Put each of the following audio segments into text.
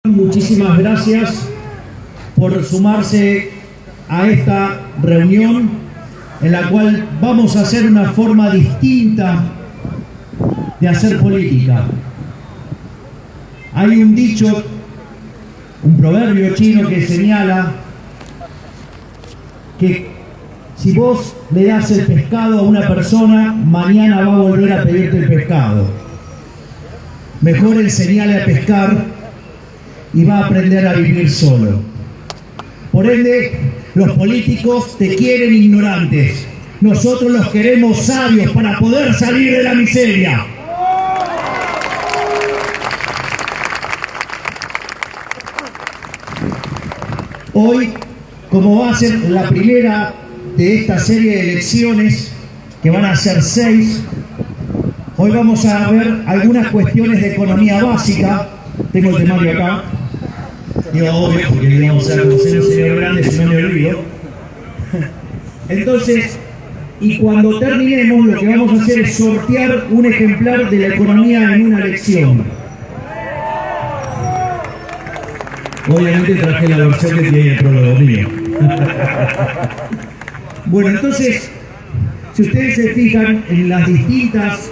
Muchísimas gracias por sumarse a esta reunión en la cual vamos a hacer una forma distinta de hacer política. Hay un dicho, un proverbio chino que señala que si vos le das el pescado a una persona, mañana va a volver a pedirte el pescado. Mejor enseñale a pescar y va a aprender a vivir solo. Por ende, los políticos te quieren ignorantes. Nosotros los queremos sabios para poder salir de la miseria. Hoy, como va a ser la primera de esta serie de elecciones, que van a ser 6, hoy vamos a ver algunas cuestiones de economía básica. Tengo el temario acá. Digo, obvio, porque digamos, como ser un señor grande, si no me olvido. Entonces, y cuando terminemos, lo que vamos a hacer es sortear un ejemplar de la economía en una lección. Obviamente traje la versión que tiene el prólogo mío. Bueno, entonces, si ustedes se fijan en las distintas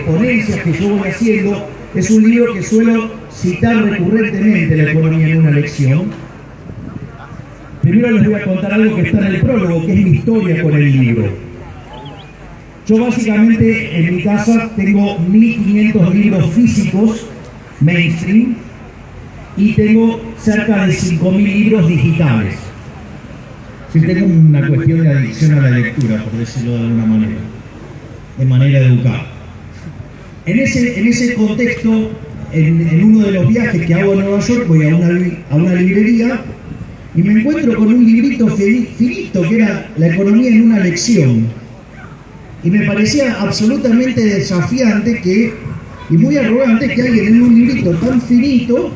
ponencias que yo voy haciendo, es un libro que suelo citar recurrentemente, La economía en una lección. Primero les voy a contar algo que está en el prólogo, que es mi historia con el libro. Yo básicamente en mi casa tengo 1500 libros físicos, mainstream, y tengo cerca de 5000 libros digitales. Sí, tengo una cuestión de adicción a la lectura, por decirlo de alguna manera, de manera educada. En ese contexto, en uno de los viajes que hago a Nueva York, voy a una librería y me encuentro con un librito finito que era La economía en una lección. Y me parecía absolutamente desafiante y muy arrogante que alguien en un librito tan finito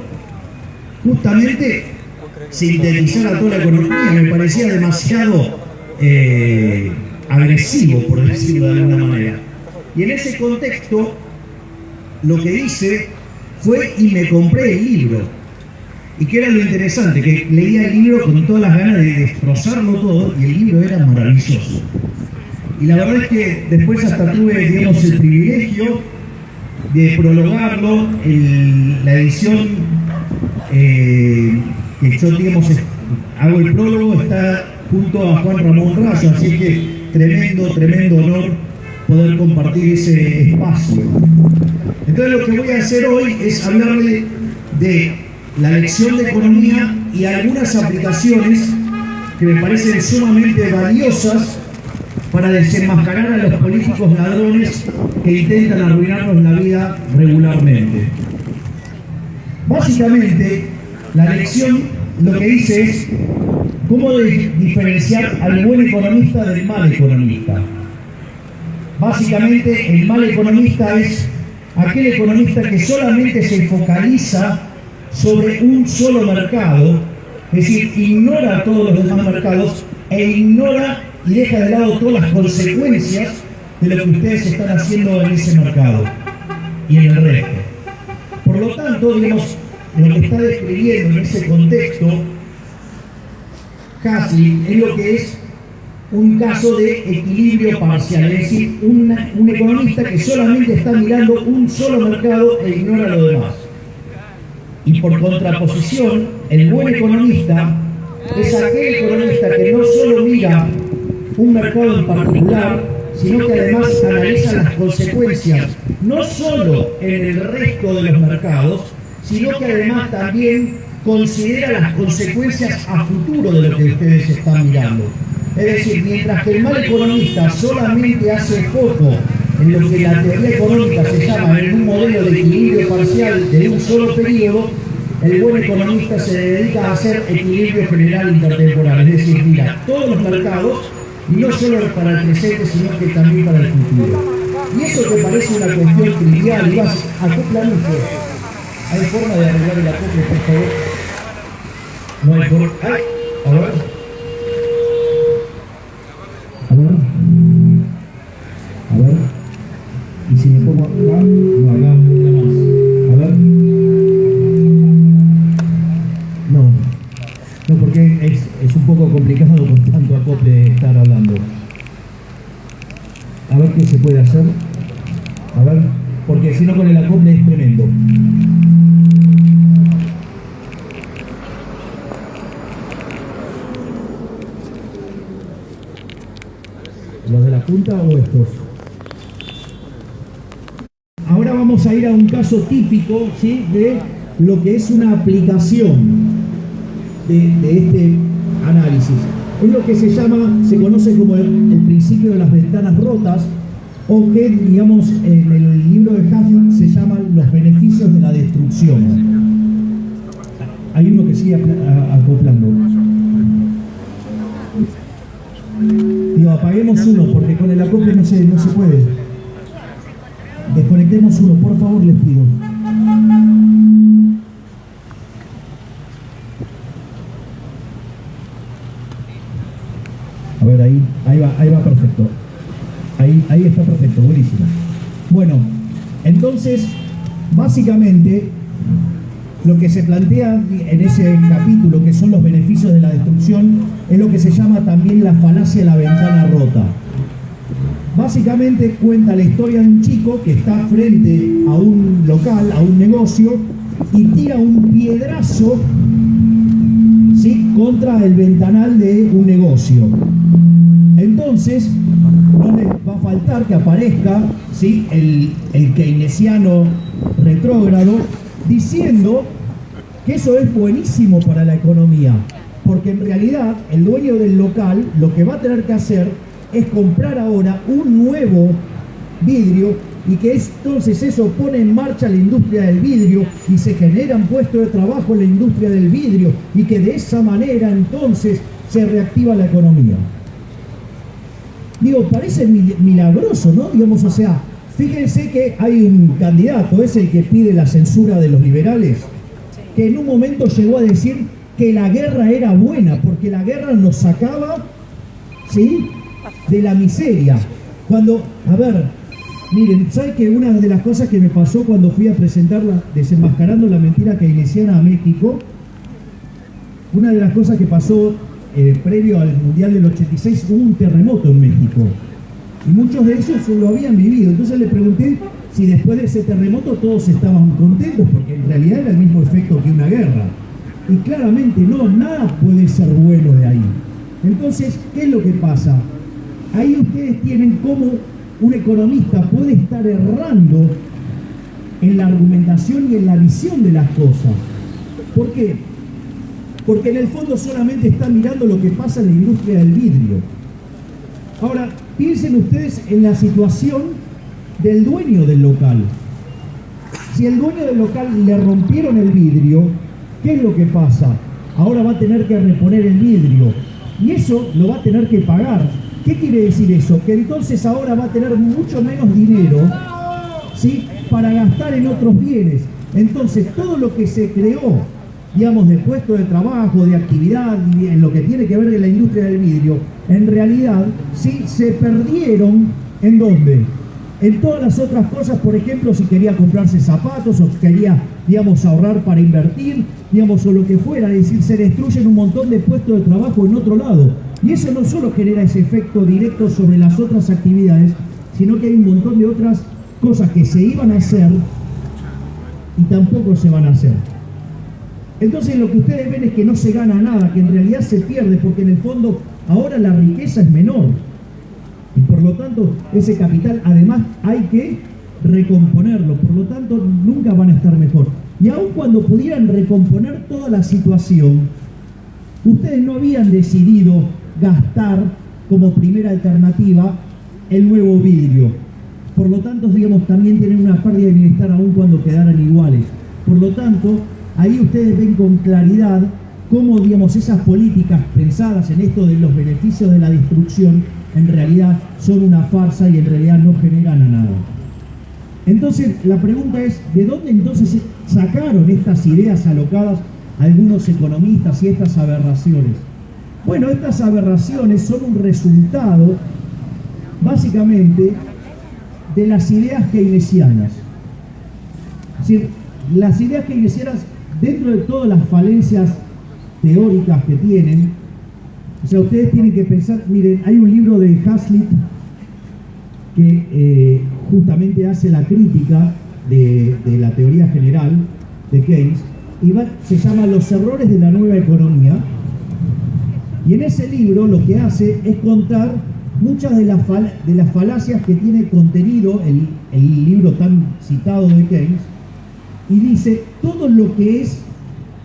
justamente sintetizara toda la economía. Me parecía demasiado agresivo, por decirlo de alguna manera. Y en ese contexto, lo que hice fue y me compré el libro. ¿Y qué era lo interesante? Que leía el libro con todas las ganas de destrozarlo todo y el libro era maravilloso. Y la verdad es que después hasta tuve, digamos, el privilegio de prologarlo. La edición que yo, digamos, hago el prólogo, está junto a Juan Ramón Rayo, así que tremendo honor poder compartir ese espacio. Entonces lo que voy a hacer hoy es hablarle de la lección de economía y algunas aplicaciones que me parecen sumamente valiosas para desenmascarar a los políticos ladrones que intentan arruinarnos la vida regularmente. Básicamente, la lección lo que dice es cómo diferenciar al buen economista del mal economista. Básicamente, el mal economista es aquel economista que solamente se focaliza sobre un solo mercado, es decir, ignora todos los demás mercados e ignora y deja de lado todas las consecuencias de lo que ustedes están haciendo en ese mercado y en el resto. Por lo tanto, digamos, lo que está describiendo en ese contexto Hasling es lo que es un caso de equilibrio parcial, es decir, un economista que solamente está mirando un solo mercado e ignora lo demás. Y por contraposición, el buen economista es aquel economista que no solo mira un mercado en particular, sino que además analiza las consecuencias, no solo en el resto de los mercados, sino que además también considera las consecuencias a futuro de lo que ustedes están mirando. Es decir, mientras que el mal economista solamente hace foco en lo que la teoría económica se llama en un modelo de equilibrio parcial de un solo periodo, el buen economista se dedica a hacer equilibrio general intertemporal. Es decir, mira todos los mercados, y no solo para el presente, sino que también para el futuro. Y eso te parece una cuestión trivial y vas a acoplar un juego. ¿Hay forma de arreglar el acople, por favor? No hay forma. ¡Ay! A ver. A ver. Y si me pongo acá, lo hagamos una más. A ver. poco complicado con tanto acople de estar hablando. A ver qué se puede hacer. A ver, porque si no con el acople es tremendo. ¿Los de la punta o estos? Ahora vamos a ir a un caso típico, ¿sí?, de lo que es una aplicación de este análisis. Es lo que se conoce como el principio de las ventanas rotas, o que, digamos, en el libro de Huffman se llaman los beneficios de la destrucción. Hay uno que sigue acoplando. Digo, apaguemos uno, porque con el acople no se puede. Desconectemos uno, por favor, les pido. A ver, ahí va perfecto. Ahí está perfecto, buenísimo. Bueno, entonces, básicamente, lo que se plantea en ese capítulo, que son los beneficios de la destrucción, es lo que se llama también la falacia de la ventana rota. Básicamente cuenta la historia de un chico que está frente a un local, a un negocio, y tira un piedrazo, ¿sí?, contra el ventanal de un negocio. Entonces, no les va a faltar que aparezca, ¿sí?, el keynesiano retrógrado diciendo que eso es buenísimo para la economía, porque en realidad el dueño del local lo que va a tener que hacer es comprar ahora un nuevo vidrio, y que entonces eso pone en marcha la industria del vidrio y se generan puestos de trabajo en la industria del vidrio, y que de esa manera entonces se reactiva la economía. Digo, parece milagroso, ¿no? Digamos, o sea, fíjense que hay un candidato, es el que pide la censura de los liberales, que en un momento llegó a decir que la guerra era buena, porque la guerra nos sacaba, ¿sí?, de la miseria. Cuando, a ver, miren, ¿saben que una de las cosas que me pasó cuando fui a presentarla, desenmascarando la mentira keynesiana a México, una de las cosas que pasó previo al Mundial del 86, hubo un terremoto en México, y muchos de ellos lo habían vivido. Entonces le pregunté si después de ese terremoto todos estaban contentos, porque en realidad era el mismo efecto que una guerra, y claramente no, nada puede ser bueno de ahí. Entonces, ¿qué es lo que pasa? Ahí ustedes tienen cómo un economista puede estar errando en la argumentación y en la visión de las cosas. ¿Por qué? Porque en el fondo solamente está mirando lo que pasa en la industria del vidrio. Ahora, piensen ustedes en la situación del dueño del local. Si el dueño del local le rompieron el vidrio, ¿qué es lo que pasa? Ahora va a tener que reponer el vidrio, y eso lo va a tener que pagar. ¿Qué quiere decir eso? Que entonces ahora va a tener mucho menos dinero, ¿sí?, para gastar en otros bienes. Entonces todo lo que se creó, digamos, de puesto de trabajo, de actividad, en lo que tiene que ver con la industria del vidrio, en realidad, sí, se perdieron. ¿En dónde? En todas las otras cosas. Por ejemplo, si quería comprarse zapatos, o quería, digamos, ahorrar para invertir, digamos, o lo que fuera. Es decir, se destruyen un montón de puestos de trabajo en otro lado. Y eso no solo genera ese efecto directo sobre las otras actividades, sino que hay un montón de otras cosas que se iban a hacer y tampoco se van a hacer. Entonces lo que ustedes ven es que no se gana nada, que en realidad se pierde, porque en el fondo ahora la riqueza es menor. Y por lo tanto ese capital además hay que recomponerlo, por lo tanto nunca van a estar mejor. Y aun cuando pudieran recomponer toda la situación, ustedes no habían decidido gastar como primera alternativa el nuevo vidrio. Por lo tanto, digamos, también tienen una pérdida de bienestar aun cuando quedaran iguales. Por lo tanto, ahí ustedes ven con claridad cómo, digamos, esas políticas pensadas en esto de los beneficios de la destrucción en realidad son una farsa y en realidad no generan a nada. Entonces, la pregunta es, ¿de dónde entonces sacaron estas ideas alocadas algunos economistas y estas aberraciones? Bueno, estas aberraciones son un resultado, básicamente, de las ideas keynesianas. Es decir, las ideas keynesianas, dentro de todas las falencias teóricas que tienen, O sea, ustedes tienen que pensar, miren, hay un libro de Hazlitt que justamente hace la crítica de la teoría general de Keynes, y se llama Los errores de la nueva economía, y en ese libro lo que hace es contar muchas de las falacias que tiene contenido el libro tan citado de Keynes, y dice, todo lo que es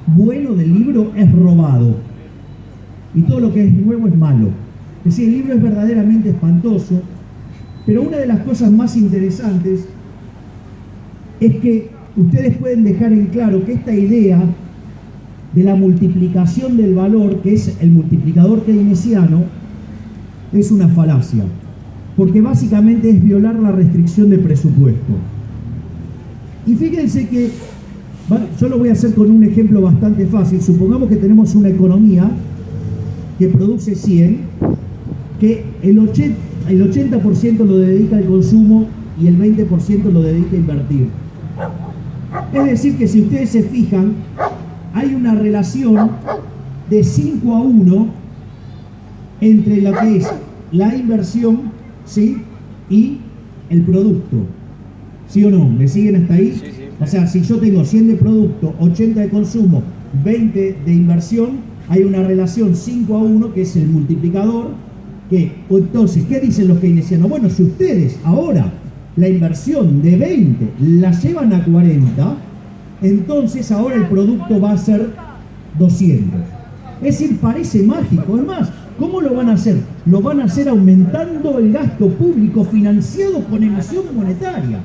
bueno del libro es robado, y todo lo que es nuevo es malo. Es decir, el libro es verdaderamente espantoso, pero una de las cosas más interesantes es que ustedes pueden dejar en claro que esta idea de la multiplicación del valor, que es el multiplicador keynesiano, es una falacia, porque básicamente es violar la restricción de presupuesto. Y fíjense que, yo lo voy a hacer con un ejemplo bastante fácil. Supongamos que tenemos una economía que produce 100, que el 80% lo dedica al consumo y el 20% lo dedica a invertir. Es decir, que si ustedes se fijan, hay una relación de 5-1 entre lo que es la inversión, ¿sí?, y el producto. ¿Sí o no? ¿Me siguen hasta ahí? Sí, sí. O sea, si yo tengo 100 de producto, 80 de consumo, 20 de inversión, hay una relación 5-1 que es el multiplicador. Entonces, ¿qué dicen los keynesianos? Bueno, si ustedes ahora la inversión de 20 la llevan a 40, entonces ahora el producto va a ser 200. Es decir, parece mágico. Además, ¿cómo lo van a hacer? Lo van a hacer aumentando el gasto público financiado con emisión monetaria.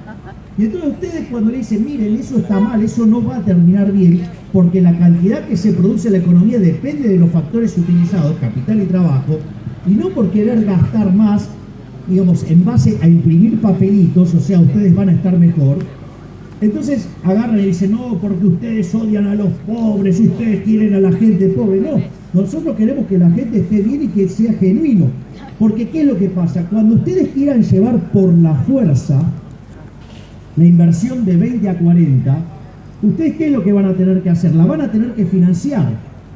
Y entonces ustedes cuando le dicen, miren, eso está mal, eso no va a terminar bien, porque la cantidad que se produce en la economía depende de los factores utilizados, capital y trabajo, y no por querer gastar más, digamos, en base a imprimir papelitos, o sea, ustedes van a estar mejor. Entonces agarran y dicen, no, porque ustedes odian a los pobres, ustedes quieren a la gente pobre. No, nosotros queremos que la gente esté bien y que sea genuino. Porque ¿qué es lo que pasa? Cuando ustedes quieran llevar por la fuerza la inversión de 20 a 40, ¿ustedes qué es lo que van a tener que hacer? La van a tener que financiar.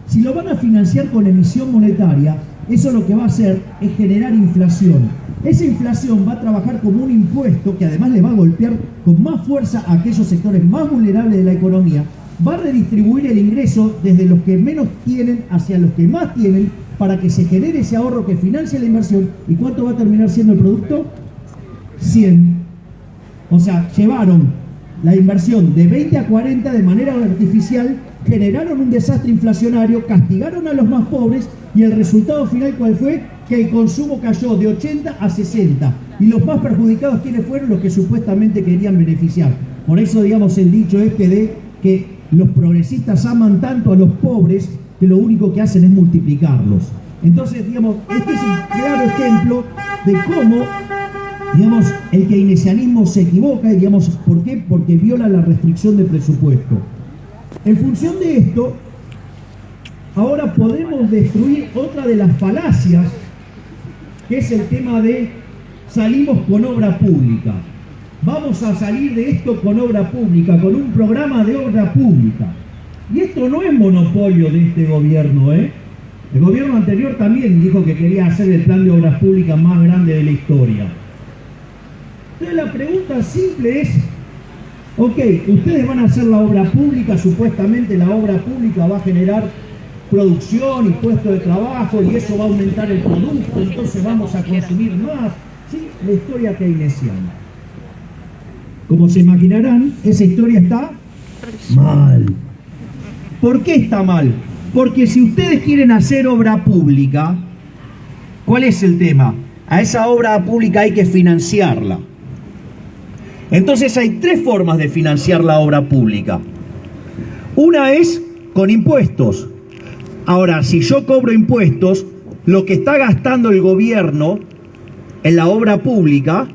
Si lo van a financiar con emisión monetaria, eso lo que va a hacer es generar inflación. Esa inflación va a trabajar como un impuesto que además le va a golpear con más fuerza a aquellos sectores más vulnerables de la economía, va a redistribuir el ingreso desde los que menos tienen hacia los que más tienen para que se genere ese ahorro que financie la inversión. ¿Y cuánto va a terminar siendo el producto? 100. O sea, llevaron la inversión de 20 a 40 de manera artificial, generaron un desastre inflacionario, castigaron a los más pobres y el resultado final, ¿cuál fue? Que el consumo cayó de 80 a 60. Y los más perjudicados, ¿quiénes fueron? Los que supuestamente querían beneficiar. Por eso, digamos, el dicho este de que los progresistas aman tanto a los pobres que lo único que hacen es multiplicarlos. Entonces, digamos, este es un claro ejemplo de cómo, digamos, el keynesianismo se equivoca, y digamos, ¿por qué? Porque viola la restricción de presupuesto. En función de esto, ahora podemos destruir otra de las falacias, que es el tema de salimos con obra pública. Vamos a salir de esto con obra pública, con un programa de obra pública. Y esto no es monopolio de este gobierno, ¿eh? El gobierno anterior también dijo que quería hacer el plan de obras públicas más grande de la historia. Entonces la pregunta simple es, ok, ustedes van a hacer la obra pública, supuestamente la obra pública va a generar producción y puestos de trabajo y eso va a aumentar el producto, entonces vamos a consumir más. ¿Sí? La historia keynesiana. Como se imaginarán, esa historia está mal. ¿Por qué está mal? Porque si ustedes quieren hacer obra pública, ¿cuál es el tema? A esa obra pública hay que financiarla. Entonces hay tres formas de financiar la obra pública. Una es con impuestos. Ahora, si yo cobro impuestos, lo que está gastando el gobierno en la obra pública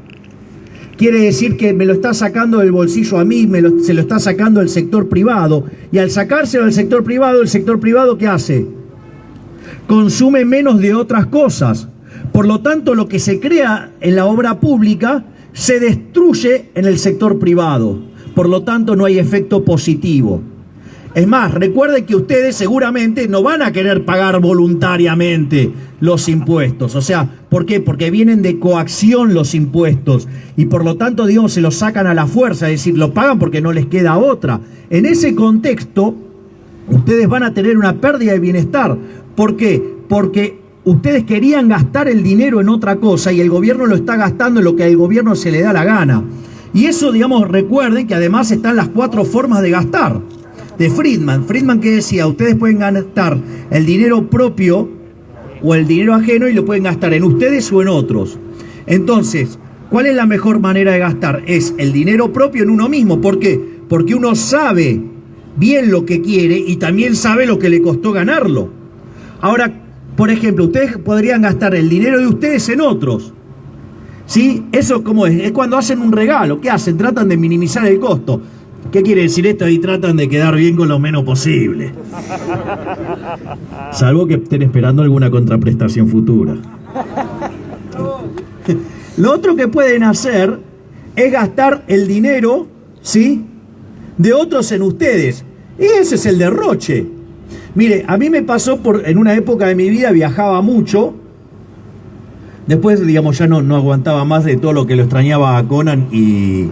quiere decir que me lo está sacando del bolsillo a mí, se lo está sacando el sector privado. Y al sacárselo del sector privado, ¿qué hace? Consume menos de otras cosas. Por lo tanto, lo que se crea en la obra pública se destruye en el sector privado. Por lo tanto, no hay efecto positivo. Es más, recuerden que ustedes seguramente no van a querer pagar voluntariamente los impuestos. O sea, ¿por qué? Porque vienen de coacción los impuestos y por lo tanto, digamos, se los sacan a la fuerza, es decir, lo pagan porque no les queda otra. En ese contexto, ustedes van a tener una pérdida de bienestar. ¿Por qué? Porque ustedes querían gastar el dinero en otra cosa y el gobierno lo está gastando en lo que al gobierno se le da la gana. Y eso, digamos, recuerden que además están las 4 formas de gastar. De Friedman. Friedman, que decía, ustedes pueden gastar el dinero propio o el dinero ajeno y lo pueden gastar en ustedes o en otros. Entonces, ¿cuál es la mejor manera de gastar? Es el dinero propio en uno mismo. ¿Por qué? Porque uno sabe bien lo que quiere y también sabe lo que le costó ganarlo. Ahora, por ejemplo, ustedes podrían gastar el dinero de ustedes en otros. ¿Sí? ¿Eso cómo es? Es cuando hacen un regalo. ¿Qué hacen? Tratan de minimizar el costo. ¿Qué quiere decir esto? Y tratan de quedar bien con lo menos posible. Salvo que estén esperando alguna contraprestación futura. Lo otro que pueden hacer es gastar el dinero, ¿sí?, de otros en ustedes. Y ese es el derroche. Mire, a mí me pasó en una época de mi vida, viajaba mucho. Después, digamos, ya no aguantaba más de todo lo que lo extrañaba a Conan y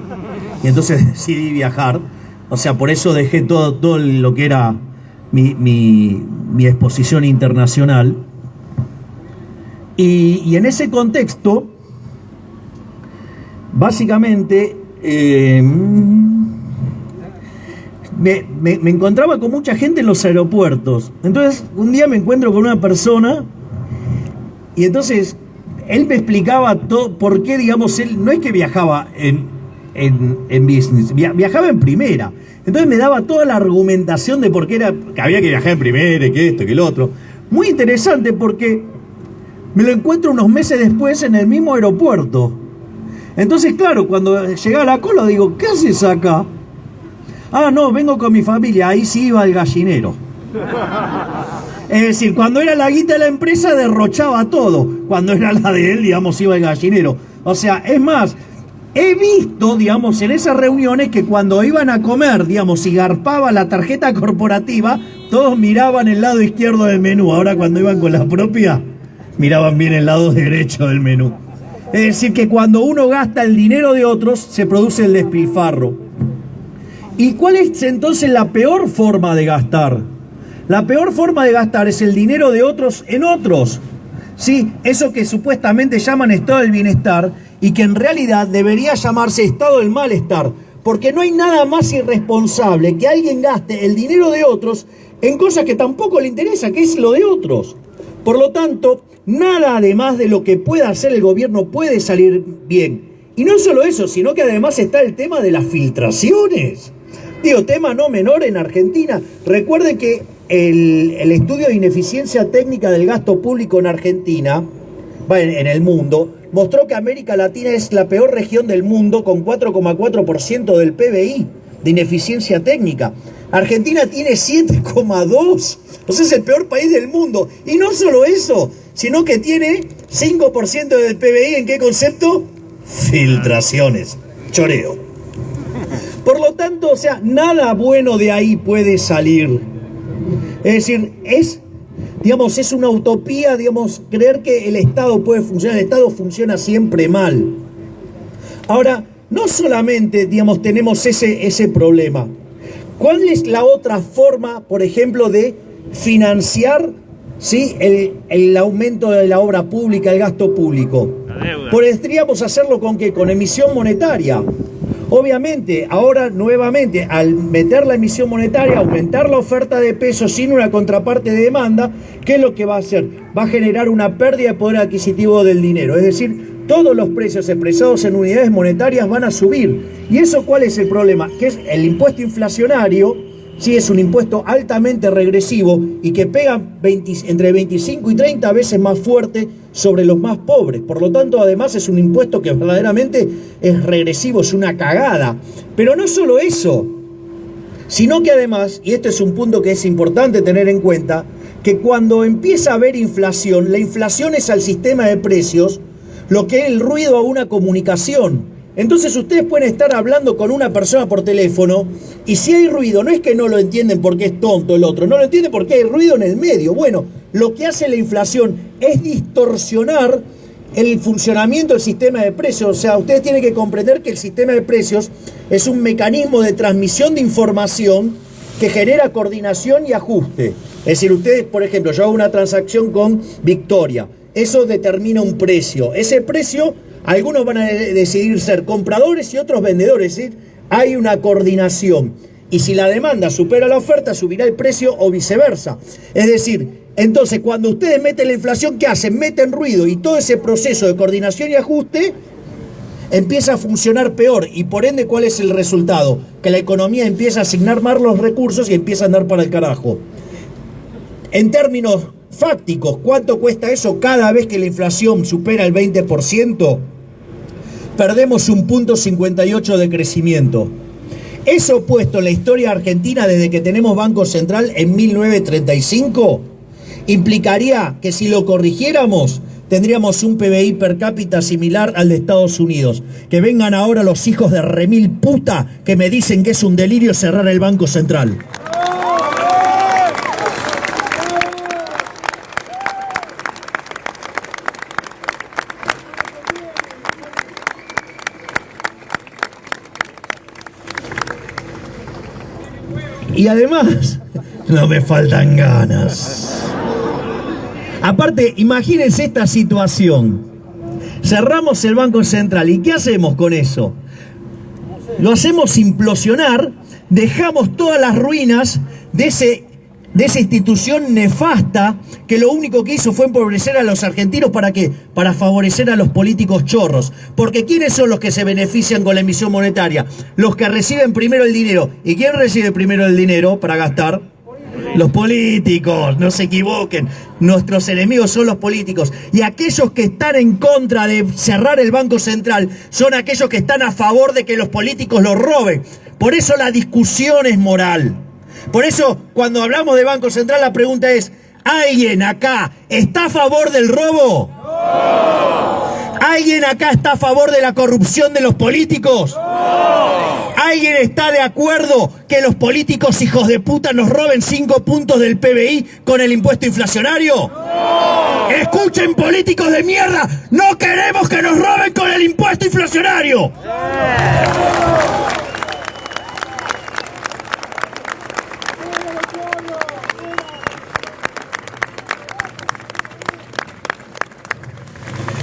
entonces decidí viajar. O sea, por eso dejé todo lo que era mi exposición internacional. Y en ese contexto, básicamente, me encontraba con mucha gente en los aeropuertos. Entonces, un día me encuentro con una persona y entonces él me explicaba todo, por qué, digamos, él no es que viajaba en business, viajaba en primera. Entonces me daba toda la argumentación de por qué que había que viajar en primera, que esto, que el otro. Muy interesante porque me lo encuentro unos meses después en el mismo aeropuerto. Entonces, claro, cuando llegaba a la cola digo, ¿qué haces acá? Ah, no, vengo con mi familia. Ahí sí iba al gallinero. Es decir, cuando era la guita de la empresa derrochaba todo. Cuando era la de él, digamos, iba al gallinero. O sea, es más, he visto, digamos, en esas reuniones que cuando iban a comer, digamos, y garpaba la tarjeta corporativa, todos miraban el lado izquierdo del menú. Ahora cuando iban con la propia, miraban bien el lado derecho del menú. Es decir, que cuando uno gasta el dinero de otros, se produce el despilfarro. ¿Y cuál es entonces la peor forma de gastar? La peor forma de gastar es el dinero de otros en otros. Sí, eso que supuestamente llaman estado del bienestar y que en realidad debería llamarse estado del malestar. Porque no hay nada más irresponsable que alguien gaste el dinero de otros en cosas que tampoco le interesa, que es lo de otros. Por lo tanto, nada además de lo que pueda hacer el gobierno puede salir bien. Y no solo eso, sino que además está el tema de las filtraciones. Digo, tema no menor en Argentina. Recuerden que el estudio de ineficiencia técnica del gasto público en Argentina, en el mundo, mostró que América Latina es la peor región del mundo con 4,4% del PBI de ineficiencia técnica. Argentina tiene 7,2%. O sea, es el peor país del mundo. Y no solo eso, sino que tiene 5% del PBI. ¿En qué concepto? Filtraciones. Choreo. Por lo tanto, o sea, nada bueno de ahí puede salir. Es decir, es una utopía, digamos, creer que el Estado puede funcionar. El Estado funciona siempre mal. Ahora, no solamente, digamos, tenemos ese problema. ¿Cuál es la otra forma, por ejemplo, de financiar, ¿sí?, el aumento de la obra pública, el gasto público? Podríamos hacerlo ¿con qué? Con emisión monetaria. Obviamente, ahora nuevamente, al meter la emisión monetaria, aumentar la oferta de pesos sin una contraparte de demanda, ¿qué es lo que va a hacer? Va a generar una pérdida de poder adquisitivo del dinero. Es decir, todos los precios expresados en unidades monetarias van a subir. ¿Y eso cuál es el problema? Que es el impuesto inflacionario, sí, es un impuesto altamente regresivo y que pega entre 25 y 30 veces más fuerte sobre los más pobres. Por lo tanto, además es un impuesto que verdaderamente es regresivo, es una cagada. Pero no solo eso, sino que además, y este es un punto que es importante tener en cuenta, que cuando empieza a haber inflación, la inflación es al sistema de precios lo que es el ruido a una comunicación. Entonces ustedes pueden estar hablando con una persona por teléfono y si hay ruido, no es que no lo entienden porque es tonto el otro, no lo entienden porque hay ruido en el medio. Bueno, lo que hace la inflación es distorsionar el funcionamiento del sistema de precios. O sea, ustedes tienen que comprender que el sistema de precios es un mecanismo de transmisión de información que genera coordinación y ajuste. Es decir, ustedes, por ejemplo, yo hago una transacción con Victoria, eso determina un precio. Ese precio, algunos van a decidir ser compradores y otros vendedores, es decir, hay una coordinación. Y si la demanda supera la oferta, subirá el precio o viceversa. Es decir, entonces cuando ustedes meten la inflación, ¿qué hacen? Meten ruido y todo ese proceso de coordinación y ajuste empieza a funcionar peor. Y por ende, ¿cuál es el resultado? Que la economía empieza a asignar más los recursos y empieza a andar para el carajo. En términos fácticos, ¿cuánto cuesta eso? Cada vez que la inflación supera el 20%, perdemos 1,58 de crecimiento. Eso puesto en la historia argentina desde que tenemos Banco Central en 1935, implicaría que si lo corrigiéramos, tendríamos un PBI per cápita similar al de Estados Unidos. Que vengan ahora los hijos de remil puta que me dicen que es un delirio cerrar el Banco Central. Y además, no me faltan ganas. Aparte, imagínense esta situación. Cerramos el Banco Central. ¿Y qué hacemos con eso? Lo hacemos implosionar, dejamos todas las ruinas de esa institución nefasta que lo único que hizo fue empobrecer a los argentinos. ¿Para qué? Para favorecer a los políticos chorros. Porque ¿quiénes son los que se benefician con la emisión monetaria? Los que reciben primero el dinero. ¿Y quién recibe primero el dinero para gastar? Los políticos, no se equivoquen. Nuestros enemigos son los políticos. Y aquellos que están en contra de cerrar el Banco Central son aquellos que están a favor de que los políticos lo roben. Por eso la discusión es moral. Por eso, cuando hablamos de Banco Central, la pregunta es, ¿alguien acá está a favor del robo? ¡No! ¿Alguien acá está a favor de la corrupción de los políticos? ¡No! ¿Alguien está de acuerdo que los políticos hijos de puta nos roben 5 puntos del PBI con el impuesto inflacionario? ¡No! Escuchen, políticos de mierda, no queremos que nos roben con el impuesto inflacionario.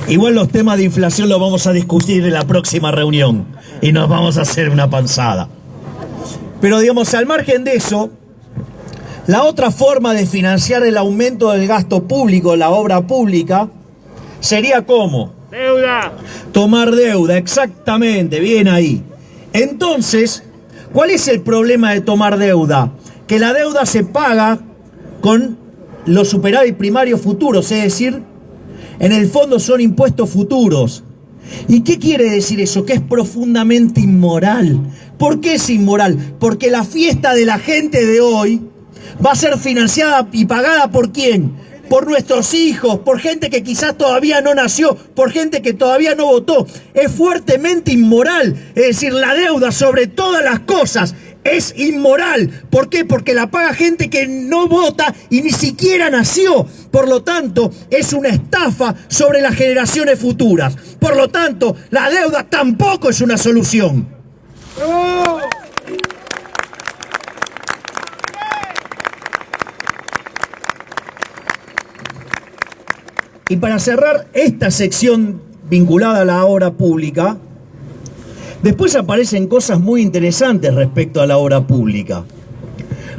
Igual los temas de inflación los vamos a discutir en la próxima reunión y nos vamos a hacer una panzada. Pero digamos, al margen de eso, la otra forma de financiar el aumento del gasto público, la obra pública, sería ¿cómo? Deuda. Tomar deuda, exactamente, bien ahí. Entonces, ¿cuál es el problema de tomar deuda? Que la deuda se paga con los superávit primarios futuros, es decir, en el fondo son impuestos futuros. ¿Y qué quiere decir eso? Que es profundamente inmoral. ¿Por qué es inmoral? Porque la fiesta de la gente de hoy va a ser financiada y pagada ¿por quién? Por nuestros hijos, por gente que quizás todavía no nació, por gente que todavía no votó. Es fuertemente inmoral. Es decir, la deuda sobre todas las cosas es inmoral. ¿Por qué? Porque la paga gente que no vota y ni siquiera nació. Por lo tanto, es una estafa sobre las generaciones futuras. Por lo tanto, la deuda tampoco es una solución. ¡Oh! Y para cerrar esta sección vinculada a la obra pública, después aparecen cosas muy interesantes respecto a la obra pública.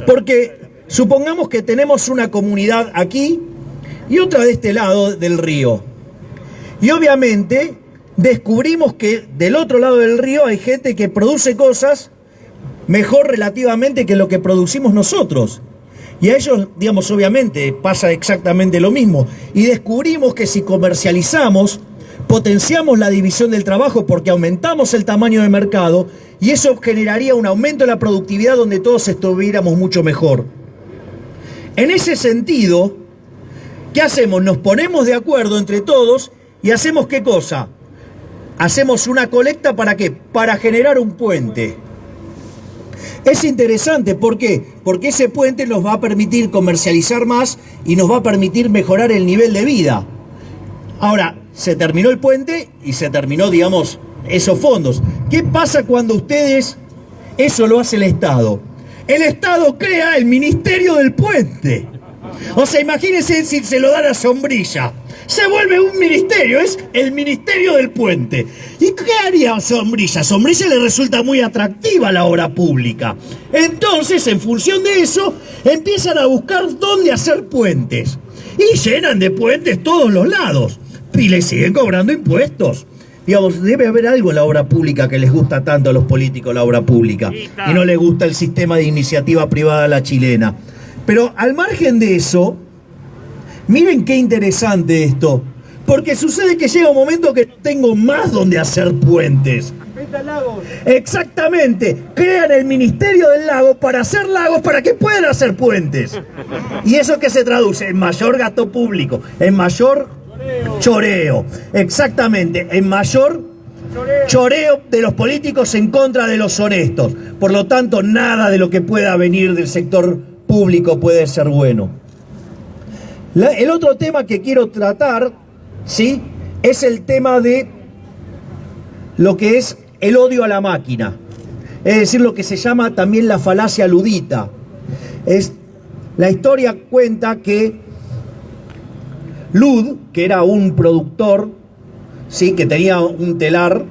Porque supongamos que tenemos una comunidad aquí y otra de este lado del río. Y obviamente descubrimos que del otro lado del río hay gente que produce cosas mejor relativamente que lo que producimos nosotros. Y a ellos, digamos, obviamente pasa exactamente lo mismo. Y descubrimos que si comercializamos, potenciamos la división del trabajo porque aumentamos el tamaño de mercado y eso generaría un aumento de la productividad donde todos estuviéramos mucho mejor. En ese sentido, ¿qué hacemos? Nos ponemos de acuerdo entre todos y hacemos ¿qué cosa? hacemos una colecta ¿para qué? Para generar un puente. Es interesante, ¿por qué? Porque ese puente nos va a permitir comercializar más y nos va a permitir mejorar el nivel de vida. Ahora, se terminó el puente y se terminó, digamos, esos fondos. ¿Qué pasa cuando ustedes, eso lo hace el Estado? El Estado crea el Ministerio del Puente. O sea, imagínense si se lo dan a Sombrilla. Se vuelve un ministerio, es el Ministerio del Puente. ¿Y qué haría Sombrilla? A Sombrilla le resulta muy atractiva la obra pública. Entonces, en función de eso, empiezan a buscar dónde hacer puentes. Y llenan de puentes todos los lados. Y le siguen cobrando impuestos. Digamos, debe haber algo en la obra pública que les gusta tanto a los políticos, la obra pública. Y no les gusta el sistema de iniciativa privada a la chilena. Pero al margen de eso, miren qué interesante esto. Porque sucede que llega un momento que no tengo más donde hacer puentes. Exactamente. Crean el Ministerio del Lago para hacer lagos para que puedan hacer puentes. ¿Y eso qué se traduce? En mayor gasto público, en mayor choreo. Exactamente, en mayor choreo de los políticos en contra de los honestos. Por lo tanto, nada de lo que pueda venir del sector público puede ser bueno. El otro tema que quiero tratar, ¿sí?, es el tema de lo que es el odio a la máquina. Es decir, lo que se llama también la falacia ludita. La historia cuenta que Lud, que era un productor, ¿sí?, que tenía un telar,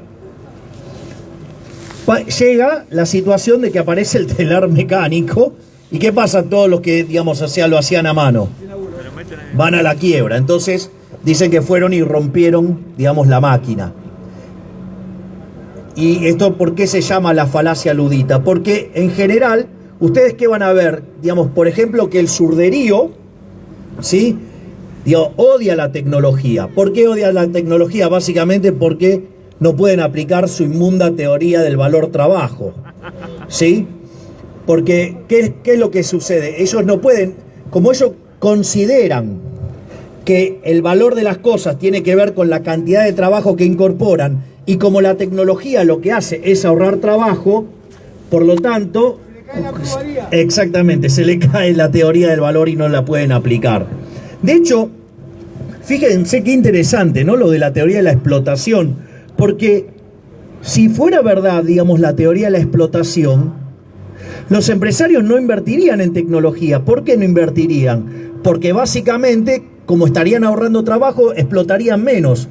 llega la situación de que aparece el telar mecánico. ¿Y qué pasa? Todos los que, digamos, lo hacían a mano van a la quiebra. Entonces dicen que fueron y rompieron, digamos, la máquina. ¿Y esto por qué se llama la falacia ludita? Porque en general, ustedes qué van a ver, digamos, por ejemplo, que el surderío, ¿sí?, odia la tecnología. ¿Por qué odia la tecnología? Básicamente porque no pueden aplicar su inmunda teoría del valor trabajo, ¿sí? Porque, ¿qué es lo que sucede? Ellos no pueden, como ellos consideran que el valor de las cosas tiene que ver con la cantidad de trabajo que incorporan, y como la tecnología lo que hace es ahorrar trabajo, por lo tanto, exactamente, se le cae la teoría del valor y no la pueden aplicar. De hecho, fíjense qué interesante, ¿no?, lo de la teoría de la explotación, porque si fuera verdad, digamos, la teoría de la explotación, los empresarios no invertirían en tecnología. ¿Por qué no invertirían? Porque básicamente, como estarían ahorrando trabajo, explotarían menos.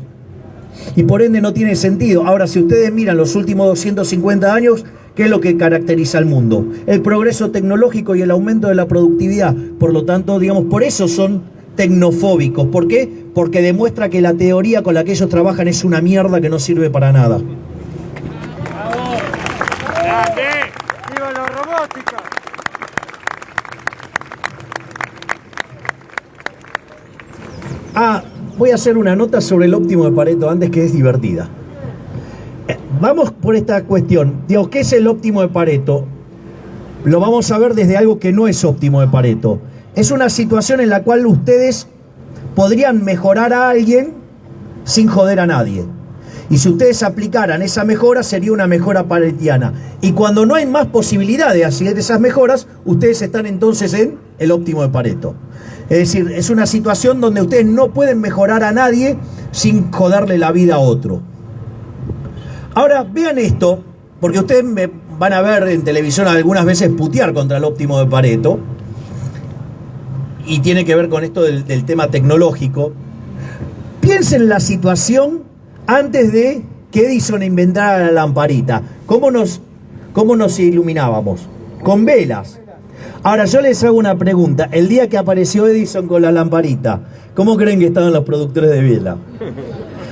Y por ende no tiene sentido. Ahora, si ustedes miran los últimos 250 años, ¿qué es lo que caracteriza al mundo? El progreso tecnológico y el aumento de la productividad. Por lo tanto, digamos, por eso son tecnofóbicos. ¿Por qué? Porque demuestra que la teoría con la que ellos trabajan es una mierda que no sirve para nada. ¡Viva la robótica! Voy a hacer una nota sobre el óptimo de Pareto antes, que es divertida. Vamos por esta cuestión. Digo, ¿qué es el óptimo de Pareto? Lo vamos a ver desde algo que no es óptimo de Pareto. Es una situación en la cual ustedes podrían mejorar a alguien sin joder a nadie. Y si ustedes aplicaran esa mejora, sería una mejora paretiana. Y cuando no hay más posibilidad de hacer esas mejoras, ustedes están entonces en el óptimo de Pareto. Es decir, es una situación donde ustedes no pueden mejorar a nadie sin joderle la vida a otro. Ahora, vean esto, porque ustedes me van a ver en televisión algunas veces putear contra el óptimo de Pareto. Y tiene que ver con esto del tema tecnológico. Piensen en la situación antes de que Edison inventara la lamparita. ¿Cómo nos iluminábamos? Con velas. Ahora yo les hago una pregunta. El día que apareció Edison con la lamparita, ¿cómo creen que estaban los productores de vela?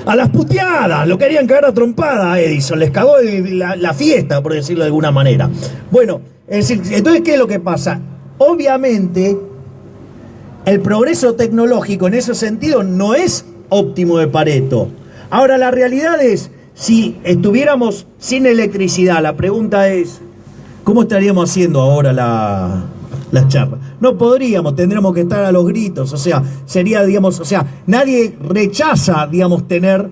A las puteadas, lo querían cagar a trompada a Edison, les cagó la fiesta, por decirlo de alguna manera. Bueno, es decir, entonces, ¿qué es lo que pasa? Obviamente, el progreso tecnológico en ese sentido no es óptimo de Pareto. Ahora, la realidad es, si estuviéramos sin electricidad, la pregunta es, ¿cómo estaríamos haciendo ahora las charlas? No podríamos, tendríamos que estar a los gritos, o sea, sería, digamos, o sea, nadie rechaza, digamos, tener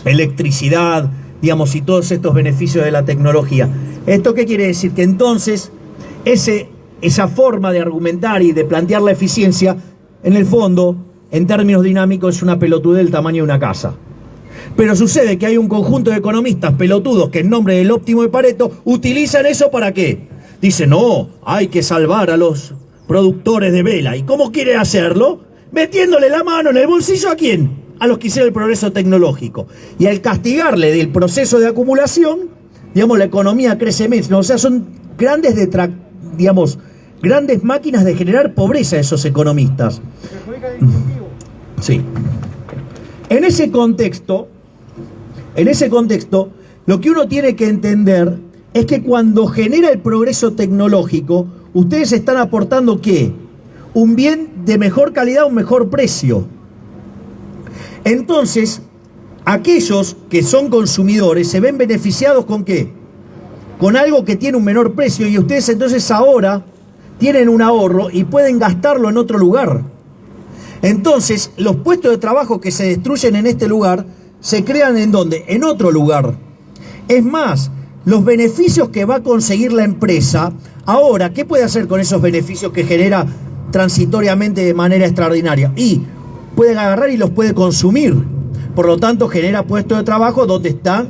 electricidad, digamos, y todos estos beneficios de la tecnología. ¿Esto qué quiere decir? Que entonces esa forma de argumentar y de plantear la eficiencia, en el fondo, en términos dinámicos, es una pelotudez del tamaño de una casa. Pero sucede que hay un conjunto de economistas pelotudos que en nombre del óptimo de Pareto utilizan eso ¿para qué? Dicen, no, hay que salvar a los productores de vela. ¿Y cómo quiere hacerlo? Metiéndole la mano en el bolsillo ¿a quién? A los que hicieron el progreso tecnológico. Y al castigarle del proceso de acumulación, digamos, la economía crece menos. O sea, son grandes grandes máquinas de generar pobreza esos economistas. Sí. En ese contexto, lo que uno tiene que entender es que cuando genera el progreso tecnológico, ustedes están aportando ¿qué? Un bien de mejor calidad a un mejor precio. Entonces, aquellos que son consumidores se ven beneficiados ¿con qué? Con algo que tiene un menor precio, y ustedes entonces ahora tienen un ahorro y pueden gastarlo en otro lugar. Entonces, los puestos de trabajo que se destruyen en este lugar, se crean ¿en dónde? En otro lugar. Es más, los beneficios que va a conseguir la empresa, ahora, ¿qué puede hacer con esos beneficios que genera transitoriamente de manera extraordinaria? Y puede agarrar y los puede consumir. Por lo tanto, genera puestos de trabajo donde está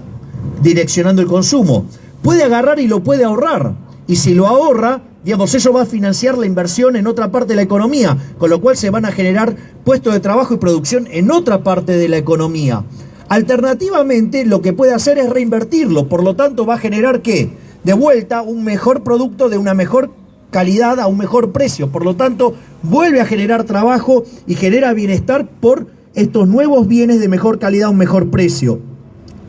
direccionando el consumo. Puede agarrar y lo puede ahorrar. Y si lo ahorra, digamos, eso va a financiar la inversión en otra parte de la economía, con lo cual se van a generar puestos de trabajo y producción en otra parte de la economía. Alternativamente, lo que puede hacer es reinvertirlo, por lo tanto va a generar ¿qué? De vuelta un mejor producto de una mejor calidad a un mejor precio, por lo tanto vuelve a generar trabajo y genera bienestar por estos nuevos bienes de mejor calidad a un mejor precio.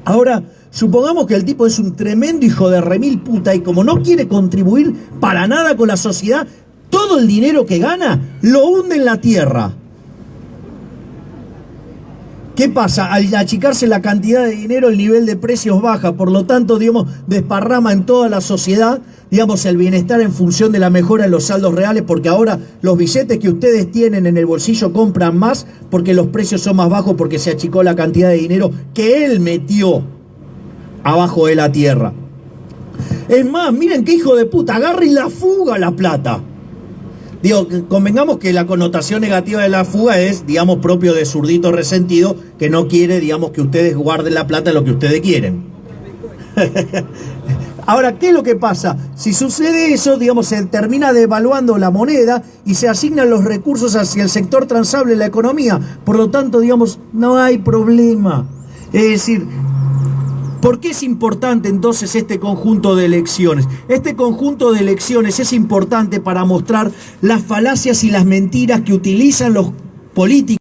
Ahora, supongamos que el tipo es un tremendo hijo de remil puta y como no quiere contribuir para nada con la sociedad, todo el dinero que gana lo hunde en la tierra. ¿Qué pasa? Al achicarse la cantidad de dinero, el nivel de precios baja, por lo tanto, digamos, desparrama en toda la sociedad, digamos, el bienestar en función de la mejora en los saldos reales, porque ahora los billetes que ustedes tienen en el bolsillo compran más porque los precios son más bajos, porque se achicó la cantidad de dinero que él metió abajo de la tierra. Es más, miren qué hijo de puta, agarren la fuga la plata. Digo, convengamos que la connotación negativa de la fuga es, digamos, propio de zurdito resentido que no quiere, digamos, que ustedes guarden la plata en lo que ustedes quieren. Ahora, ¿qué es lo que pasa? Si sucede eso, digamos, se termina devaluando la moneda y se asignan los recursos hacia el sector transable de la economía. Por lo tanto, digamos, no hay problema. Es decir, ¿por qué es importante entonces este conjunto de elecciones? Este conjunto de elecciones es importante para mostrar las falacias y las mentiras que utilizan los políticos